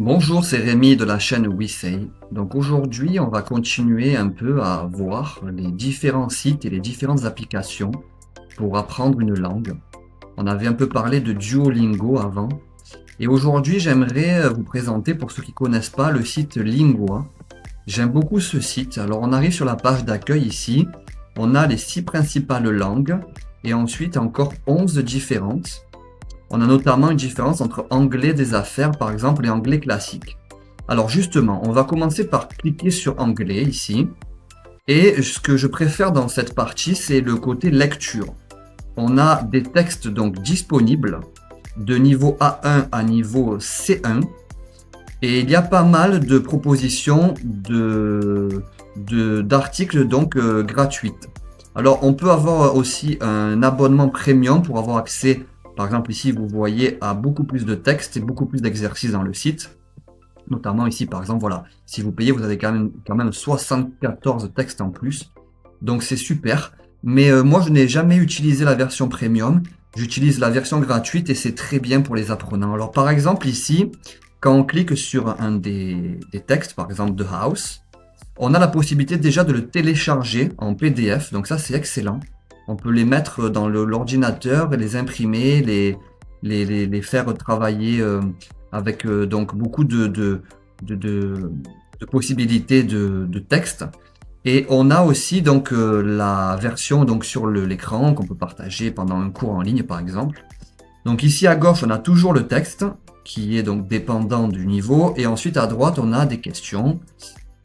Bonjour, c'est Rémi de la chaîne WeSay. Donc aujourd'hui, on va continuer un peu à voir les différents sites et les différentes applications pour apprendre une langue. On avait un peu parlé de Duolingo avant. Et aujourd'hui, j'aimerais vous présenter, pour ceux qui ne connaissent pas, le site Lingua. J'aime beaucoup ce site. Alors on arrive sur la page d'accueil ici. On a les 6 principales langues et ensuite encore 11 différentes. On a notamment une différence entre anglais des affaires, par exemple, et anglais classique. Alors justement, on va commencer par cliquer sur anglais ici. Et ce que je préfère dans cette partie, c'est le côté lecture. On a des textes donc disponibles de niveau A1 à niveau C1. Et il y a pas mal de propositions d'articles donc gratuites. Alors on peut avoir aussi un abonnement premium pour avoir accès. Par exemple, ici, vous voyez à beaucoup plus de textes et beaucoup plus d'exercices dans le site. Notamment ici, par exemple, voilà, si vous payez, vous avez quand même 74 textes en plus. Donc, c'est super. Mais moi, je n'ai jamais utilisé la version premium. J'utilise la version gratuite et c'est très bien pour les apprenants. Alors, par exemple, ici, quand on clique sur un des textes, par exemple, The House, on a la possibilité déjà de le télécharger en PDF. Donc, ça, c'est excellent. On peut les mettre dans l'ordinateur et les imprimer, les faire travailler avec donc beaucoup de possibilités de texte. Et on a aussi donc la version donc sur l'écran qu'on peut partager pendant un cours en ligne par exemple. Donc ici à gauche on a toujours le texte qui est donc dépendant du niveau et ensuite à droite on a des questions.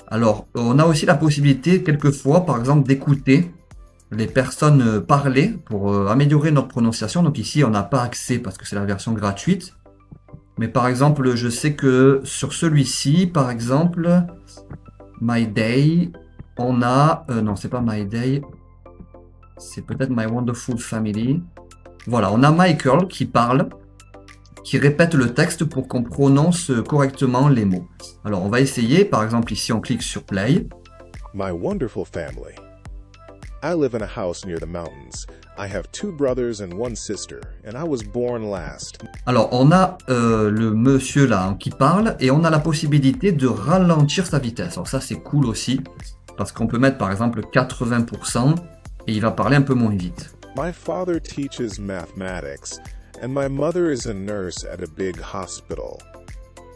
Alors on a aussi la possibilité quelquefois par exemple d'écouter les personnes parler pour améliorer notre prononciation. Donc ici, on n'a pas accès parce que c'est la version gratuite. Mais par exemple, je sais que sur celui-ci, par exemple, My Day, on a... non, c'est pas My Day. C'est peut-être My Wonderful Family. Voilà, on a Michael qui parle, qui répète le texte pour qu'on prononce correctement les mots. Alors, on va essayer. Par exemple, ici, on clique sur Play. My wonderful family. I live in a house near the mountains. I have 2 brothers and 1 sister, and I was born last. Alors, on a le monsieur là qui parle et on a la possibilité de ralentir sa vitesse. Alors ça, c'est cool aussi parce qu'on peut mettre par exemple 80% et il va parler un peu moins vite. My father teaches mathematics, and my mother is a nurse at a big hospital.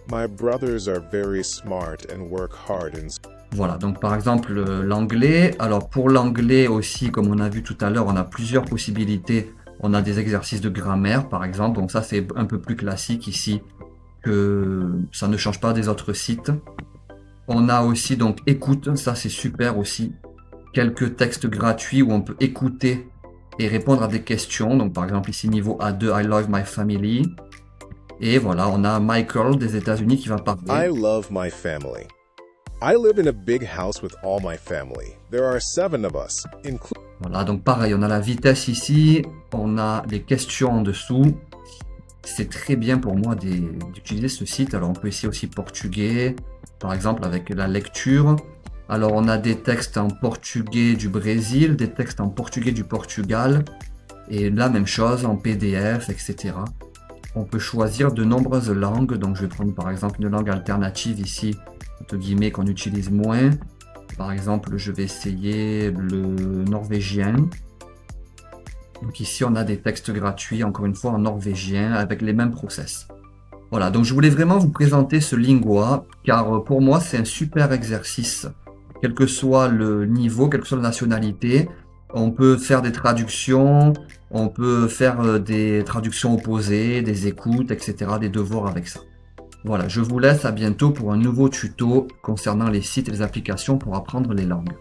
My brothers are very smart and work hard in school. Voilà, donc par exemple l'anglais. Alors pour l'anglais aussi, comme on a vu tout à l'heure, on a plusieurs possibilités. On a des exercices de grammaire par exemple, donc ça c'est un peu plus classique ici, que ça ne change pas des autres sites. On a aussi donc écoute, ça c'est super aussi. Quelques textes gratuits où on peut écouter et répondre à des questions. Donc par exemple ici niveau A2, I love my family. Et voilà, on a Michael des États-Unis qui va parler. I love my family. I live in a big house with all my family. There are 7 of us, including... Voilà, donc pareil, on a la vitesse ici, on a les questions en dessous. C'est très bien pour moi d'utiliser ce site. Alors on peut essayer aussi portugais, par exemple avec la lecture. Alors on a des textes en portugais du Brésil, des textes en portugais du Portugal. Et la même chose en PDF, etc. On peut choisir de nombreuses langues. Donc je vais prendre par exemple une langue alternative ici, entre guillemets, qu'on utilise moins. Par exemple, je vais essayer le norvégien. Donc ici, on a des textes gratuits, encore une fois, en norvégien, avec les mêmes process. Voilà, donc je voulais vraiment vous présenter ce Lingua, car pour moi, c'est un super exercice. Quel que soit le niveau, quelle que soit la nationalité, on peut faire des traductions, on peut faire des traductions opposées, des écoutes, etc., des devoirs avec ça. Voilà, je vous laisse à bientôt pour un nouveau tuto concernant les sites et les applications pour apprendre les langues.